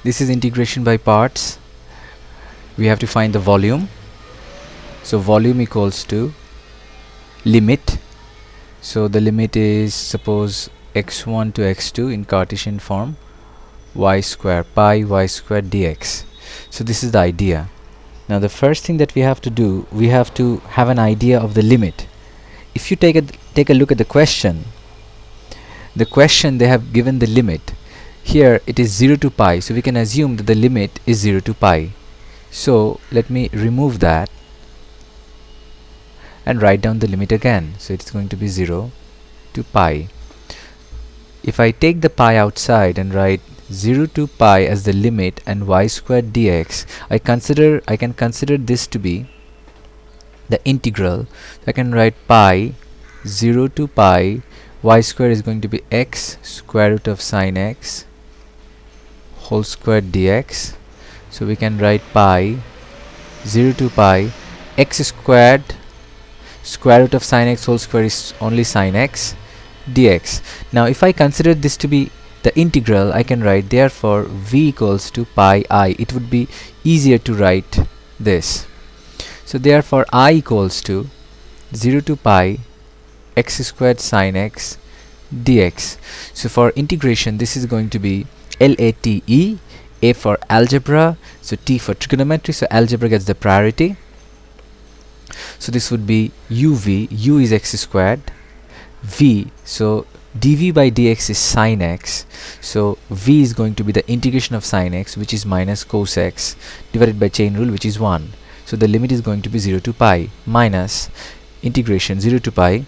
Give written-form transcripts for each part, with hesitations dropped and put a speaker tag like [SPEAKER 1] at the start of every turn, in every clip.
[SPEAKER 1] This is integration by parts. We have to find the volume. So volume equals to limit. So the limit is, suppose, x1 to x2 in Cartesian form, y square pi y square dx. So this is the idea. Now the first thing that we have to do, we have to have an idea of the limit. If you take a look at the question they have given the limit. Here it is 0 to pi, so we can assume that the limit is 0 to pi. So let me remove that and write down the limit again. So it's going to be 0 to pi. If I take the pi outside and write 0 to pi as the limit and y squared dx, I can consider this to be the integral. I can write pi 0 to pi, y square is going to be x square root of sine x whole squared dx. So we can write pi 0 to pi x squared square root of sine x whole square is only sine x dx. Now if I consider this to be the integral, I can write therefore v equals to pi I. It would be easier to write this. So therefore I equals to 0 to pi x squared sine x dx. So for integration, this is going to be LATE, A for algebra, so T for trigonometry, so algebra gets the priority. So this would be UV, U is x squared, V, so dV by dx is sine x, so V is going to be the integration of sine x, which is minus cos x, divided by chain rule, which is 1. So the limit is going to be 0 to pi minus integration 0 to pi.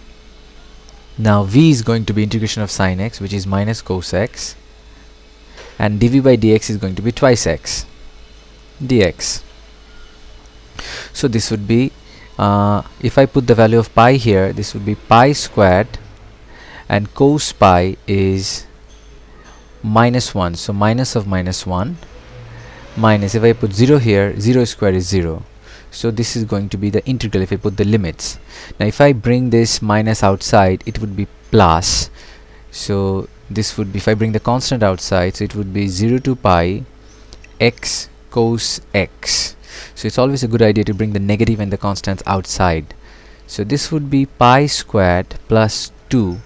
[SPEAKER 1] Now V is going to be integration of sine x, which is minus cos x, and dV by dx is going to be twice x dx. So this would be, if I put the value of pi here, this would be pi squared, and cos pi is minus 1, so minus of minus 1, minus, if I put 0 here, 0 squared is 0. So this is going to be the integral if I put the limits. Now if I bring this minus outside, it would be plus. So this would be, if I bring the constant outside, so it would be 0 to pi x cos x. So it's always a good idea to bring the negative and the constants outside. So this would be pi squared plus 2.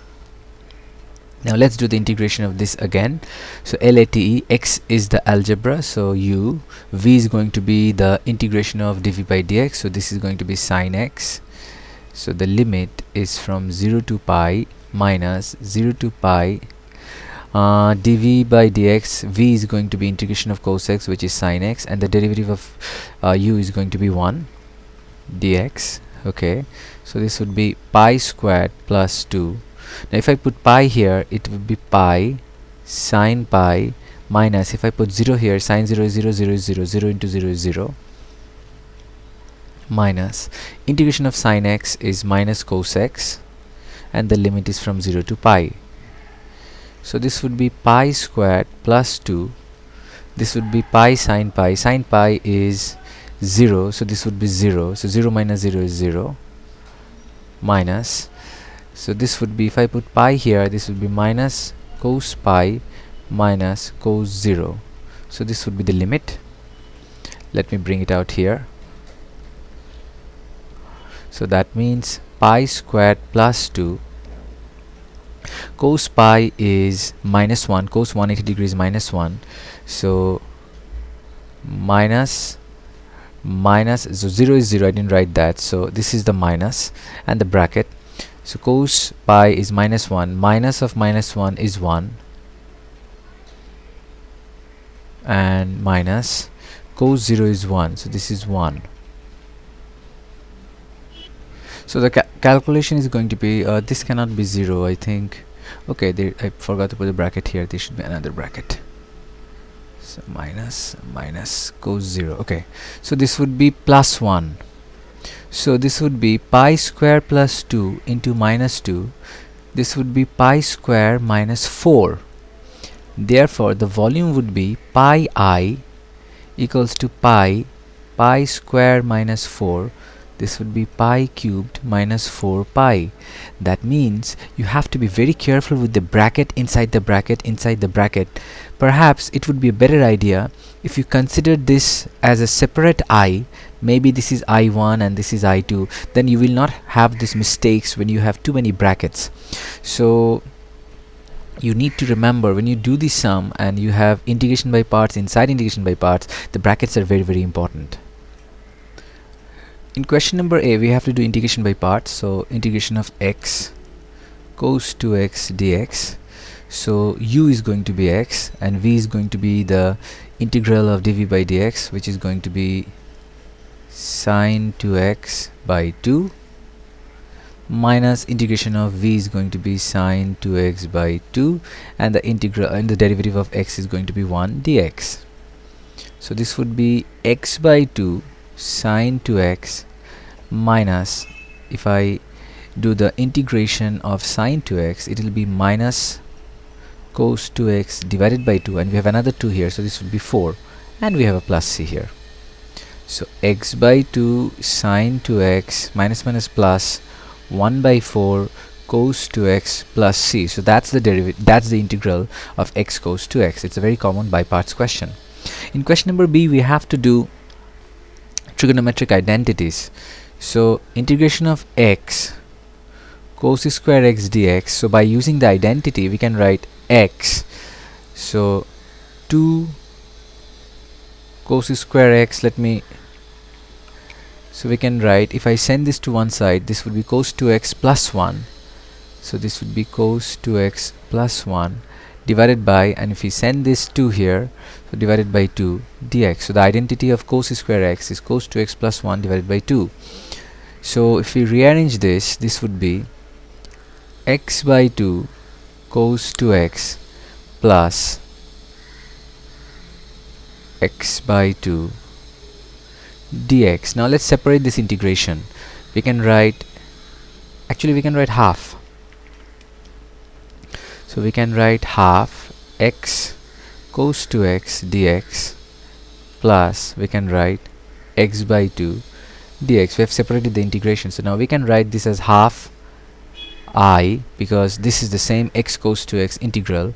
[SPEAKER 1] Now let's do the integration of this again. So LATE, x is the algebra, so u, v is going to be the integration of dv by dx, so this is going to be sine x. So the limit is from 0 to pi minus 0 to pi dv by dx. V is going to be integration of cos x, which is sine x, and the derivative of u is going to be 1 dx. Okay, so this would be pi squared plus 2. Now if I put pi here, it would be pi sine pi minus, if I put 0 here, sine 0 is 0, 0 is 0, 0 into 0 is 0, minus integration of sine x is minus cos x, and the limit is from 0 to pi. So this would be pi squared plus 2. This would be pi sine pi is 0, so this would be 0, so 0 minus 0 is 0, minus, so this would be, if I put pi here, this would be minus cos pi minus cos 0. So this would be the limit. Let me bring it out here. So that means pi squared plus 2. Cos pi is minus 1, cos 180 degrees minus 1. So minus, so 0 is 0, I didn't write that. So this is the minus and the bracket. So cos pi is minus 1, minus of minus 1 is 1, and minus cos 0 is 1, so this is 1. So the calculation is going to be, this cannot be 0, I think. Okay, I forgot to put the bracket here, there should be another bracket. So minus cos 0. Okay, so this would be plus 1. So this would be pi square plus 2 into minus 2. This would be pi square minus 4. Therefore the volume would be pi I equals to pi square minus 4. this would be pi cubed minus 4 pi. That means you have to be very careful with the bracket inside the bracket inside the bracket. Perhaps it would be a better idea if you consider this as a separate I. Maybe this is I1 and this is I2, then you will not have these mistakes when you have too many brackets. So you need to remember, when you do the sum and you have integration by parts inside integration by parts, the brackets are very important. In question number A, we have to do integration by parts. So integration of x cos 2x dx. So u is going to be x and v is going to be the integral of dv by dx, which is going to be sine 2x by 2, minus integration of v is going to be sine 2x by 2, and the integral and the derivative of x is going to be 1 dx. So this would be x by 2 sine 2x minus, if I do the integration of sine 2x, it will be minus cos 2x divided by 2, and we have another 2 here, so this would be 4, and we have a plus c here. So x by 2 sine 2x minus minus plus 1 by 4 cos 2x plus c. So that's the derivative, that's the integral of x cos 2x. It's a very common by parts question. In question number B, we have to do trigonometric identities. So integration of x cos square x dx. So by using the identity, we can write x, so 2 cos square x, so we can write, if I send this to one side, this would be cos 2x plus 1, so this would be cos 2x plus 1 divided by, and if we send this 2 here, so divided by 2 dx. So the identity of cos square x is cos 2x plus 1 divided by 2. So if we rearrange this, this would be x by 2 cos 2x plus x by 2 dx. Now let's separate this integration. We can write, actually we can write half. So we can write half x cos 2x dx plus, we can write x by 2 dx. We have separated the integration, so now we can write this as half I, because this is the same x cos 2x integral,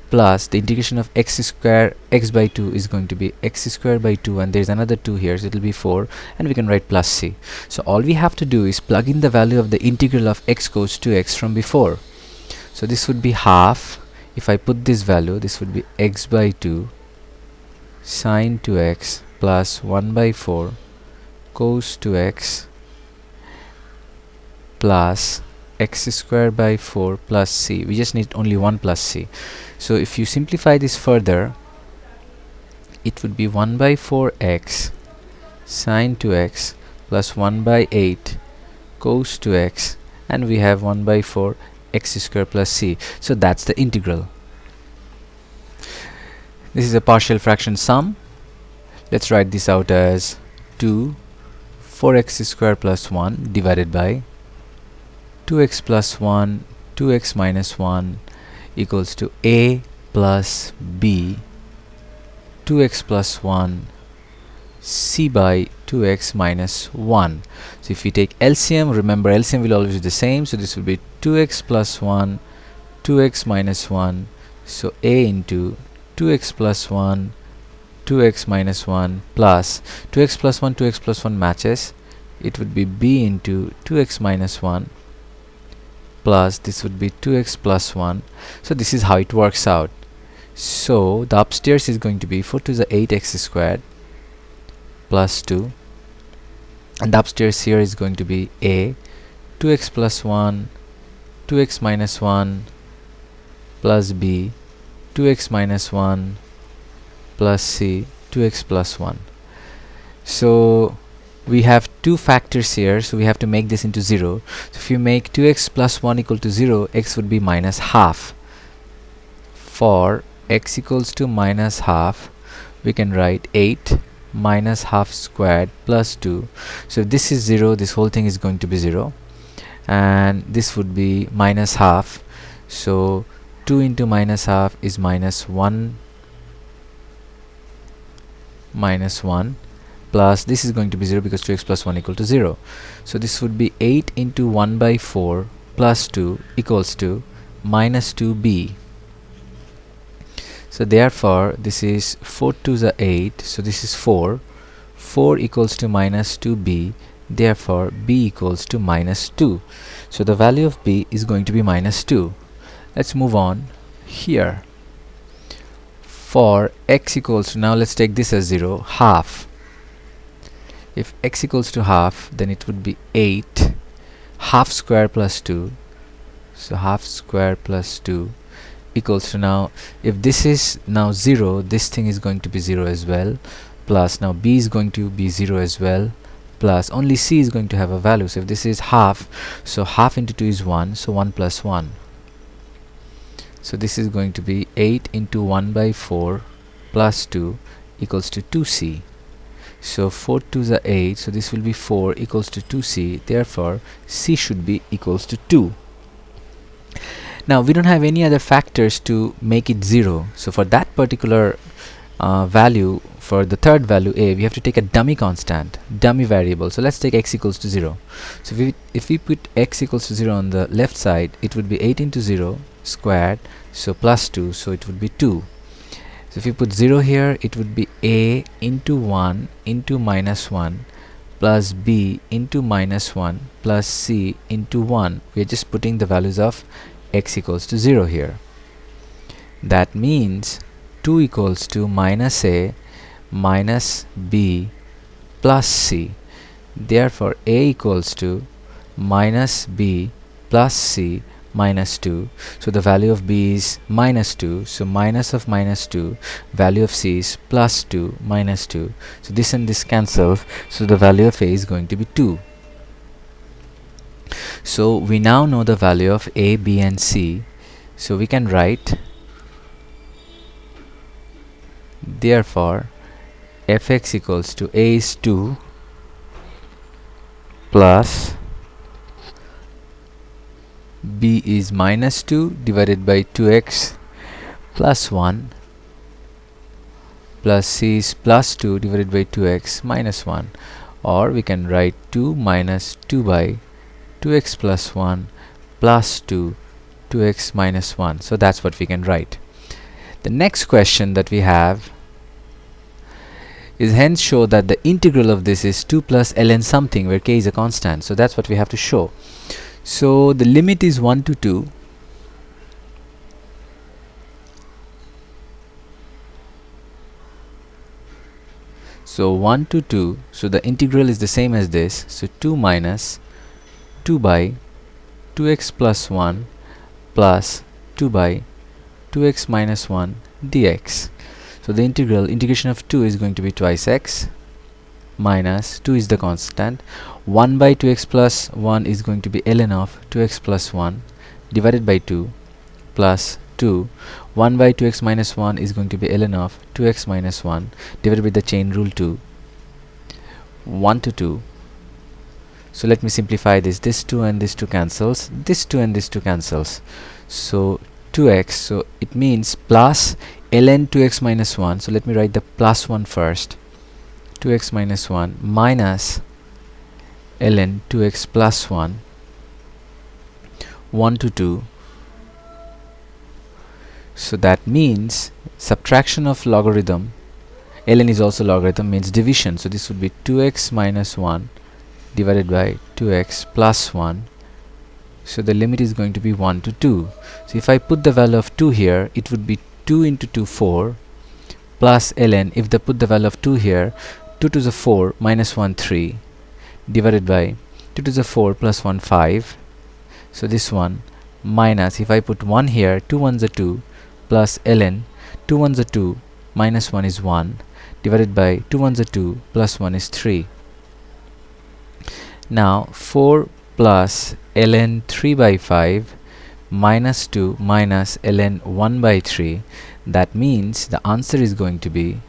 [SPEAKER 1] plus the integration of x square x by 2 is going to be x square by 2, and there is another 2 here, so it will be 4, and we can write plus c. So all we have to do is plug in the value of the integral of x cos 2x from before. So this would be half, if I put this value, this would be x by 2 sine 2x plus 1 by 4 cos 2x plus x square by 4 plus c. We just need only 1 plus c. So if you simplify this further, it would be 1 by 4x sine 2x plus 1 by 8 cos 2x, and we have 1 by 4 x square plus c. So that's the integral. This is a partial fraction sum. Let's write this out as 2 4x square plus 1 divided by 2x plus 1 2x minus 1 equals to a plus b 2x plus 1 c by 2x minus 1. So if we take LCM, remember LCM will always be the same, so this will be 2x plus 1 2x minus 1, so a into 2x plus 1 2x minus 1 plus 2x plus 1 2x plus 1 matches, it would be b into 2x minus 1 plus this would be 2x plus 1. So this is how it works out. So the upstairs is going to be 4 to the 8x squared plus 2, and the upstairs here is going to be a 2x plus 1 2x minus 1 plus b 2x minus 1 plus c 2x plus 1. So we have two factors here, so we have to make this into 0. So if you make 2x plus 1 equal to 0, x would be minus half. For x equals to minus half, we can write 8 minus half squared plus 2. So if this is 0, this whole thing is going to be 0, and this would be minus half. So 2 into minus half is minus 1 minus 1, plus this is going to be 0 because 2x plus 1 equal to 0. So this would be 8 into 1 by 4 plus 2 equals to minus 2b. So therefore this is 4 2s are 8, so this is 4 equals to minus 2b, therefore b equals to minus 2. So the value of b is going to be minus 2. Let's move on here. For x equals to, now let's take this as 0, half. If x equals to half, then it would be 8 half square plus 2. So half square plus 2 equals to, now if this is now 0, this thing is going to be 0 as well, plus now b is going to be 0 as well, plus only c is going to have a value. So if this is half, so half into 2 is 1, so 1 plus 1. So this is going to be 8 into 1 by 4 plus 2 equals to 2c. So 4 2s are 8, so this will be 4 equals to 2c, therefore c should be equals to 2. Now we don't have any other factors to make it 0, so for that particular value, for the third value a, we have to take a dummy constant, dummy variable. So let's take x equals to 0. So if we put x equals to 0 on the left side, it would be 8 into 0 squared, so plus 2, so it would be 2. So if you put 0 here, it would be a into 1 into minus 1 plus b into minus 1 plus c into 1. We are just putting the values of x equals to 0 here. That means 2 equals to minus a minus b plus c. Therefore a equals to minus b plus c minus 2. So the value of b is minus 2, so minus of minus 2, value of c is plus 2 minus 2. So this and this cancels, so the value of a is going to be 2. So we now know the value of a, b and c, so we can write, therefore fx equals to a is 2 plus b is minus 2 divided by 2x plus 1 plus c is plus 2 divided by 2x minus 1, or we can write 2 minus 2 by 2x plus 1 plus 2 2x minus 1. So that's what we can write. The next question that we have is, hence show that the integral of this is 2 plus ln something, where k is a constant. So that's what we have to show. So the limit is 1 to 2. So 1 to 2, so the integral is the same as this. So 2 minus 2 by 2x plus 1 plus 2 by 2x minus 1 dx. So the integration of 2 is going to be twice x minus 2 is the constant, 1 by 2x plus 1 is going to be ln of 2x plus 1 divided by 2 plus 2, 1 by 2x minus 1 is going to be ln of 2x minus 1 divided by the chain rule 2, 1 to 2. So let me simplify this. This 2 and this 2 cancels, this 2 and this 2 cancels, so 2x, so it means plus ln 2x minus 1. So let me write the plus 1 first, 2x minus 1 minus ln 2x plus 1, 1 to 2. So that means subtraction of logarithm, ln is also logarithm, means division. So this would be 2x minus 1 divided by 2x plus 1. So the limit is going to be 1 to 2. So if I put the value of 2 here, it would be 2 into 2 4 plus ln, if they put the value of 2 here, 2 to the 4 minus 1 3 divided by 2 to the 4 plus 1 5. So this one minus, if I put 1 here, 2 ones are 2 plus ln, 2 ones are 2 minus 1 is 1 divided by 2 ones are 2 plus 1 is 3. Now 4 plus ln 3 by 5 minus 2 minus ln 1 by 3. That means the answer is going to be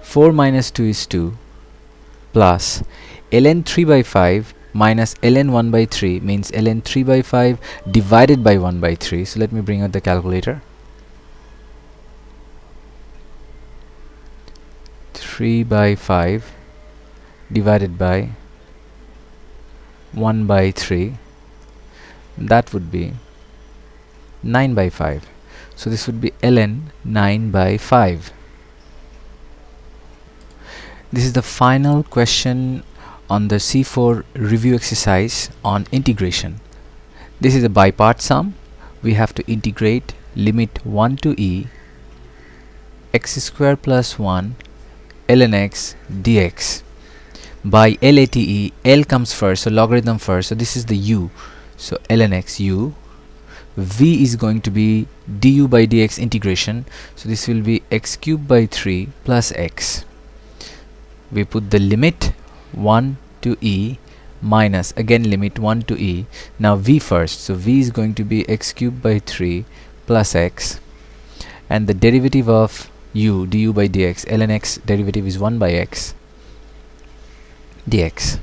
[SPEAKER 1] 4 minus 2 is 2 plus ln 3 by 5 minus ln 1 by 3 means ln 3 by 5 divided by 1 by 3. So let me bring out the calculator. 3 by 5 divided by 1 by 3, that would be 9 by 5. So this would be ln 9 by 5. This is the final question on the C4 review exercise on integration. This is a by-part sum. We have to integrate limit 1 to e x square plus 1 ln x dx. By LATE, L comes first, so logarithm first, so this is the u, so ln x u. V is going to be du by dx integration, so this will be x cubed by 3 plus x. We put the limit 1 to e minus again limit 1 to e. Now v first, so v is going to be x cubed by 3 plus x, and the derivative of u du by dx, ln x derivative is 1 by x dx.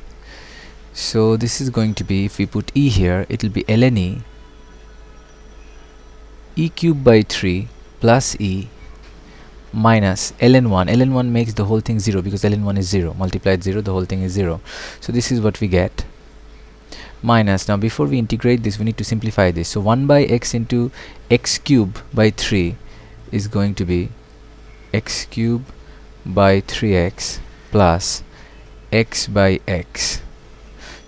[SPEAKER 1] So this is going to be, if we put e here, it will be ln e cubed by 3 plus e minus ln1. ln1 makes the whole thing 0 because ln1 is 0. Multiplied 0, the whole thing is 0. So this is what we get. Minus, now before we integrate this, we need to simplify this. So 1 by x into x cubed by 3 is going to be x cubed by 3x plus x by x.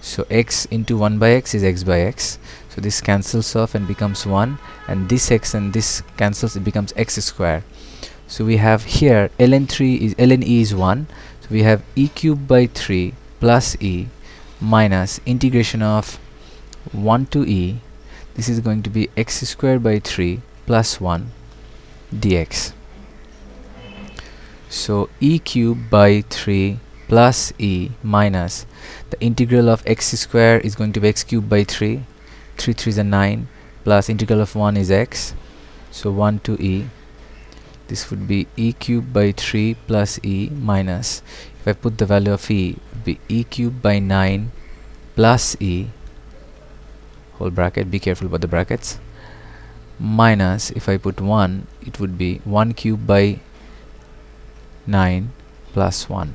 [SPEAKER 1] So x into 1 by x is x by x. So this cancels off and becomes 1, and this x and this cancels, it becomes x square. So we have here ln e is 1, so we have e cubed by 3 plus e minus integration of 1 to e. This is going to be x square by 3 plus 1 dx. So e cubed by 3 plus e minus the integral of x square is going to be x cubed by 3, 3 3s are 9, plus integral of 1 is x, so 1 to e. This would be e cubed by 3 plus e minus, if I put the value of e, it would be e cubed by 9 plus e, whole bracket, be careful about the brackets, minus, if I put 1, it would be 1 cubed by 9 plus 1.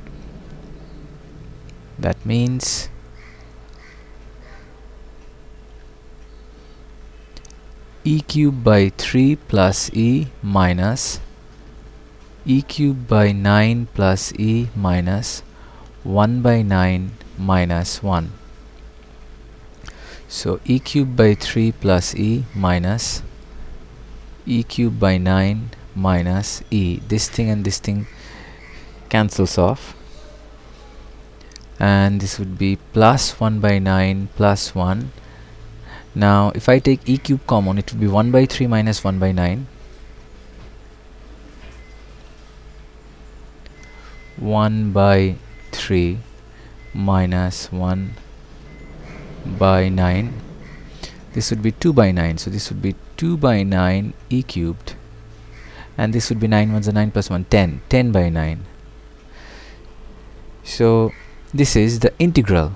[SPEAKER 1] That means e cubed by 3 plus e minus e cubed by 9 plus e minus 1 by 9 minus 1. So e cubed by 3 plus e minus e cubed by 9 minus e. This thing and this thing cancels off, and this would be plus 1 by 9 plus 1. Now if I take e cube common, it would be 1 by 3 minus 1 by 9. 1 by 3 minus 1 by 9. This would be 2 by 9. So this would be 2 by 9 e cubed. And this would be 9 ones are 9 plus 1, 10. 10 by 9. So this is the integral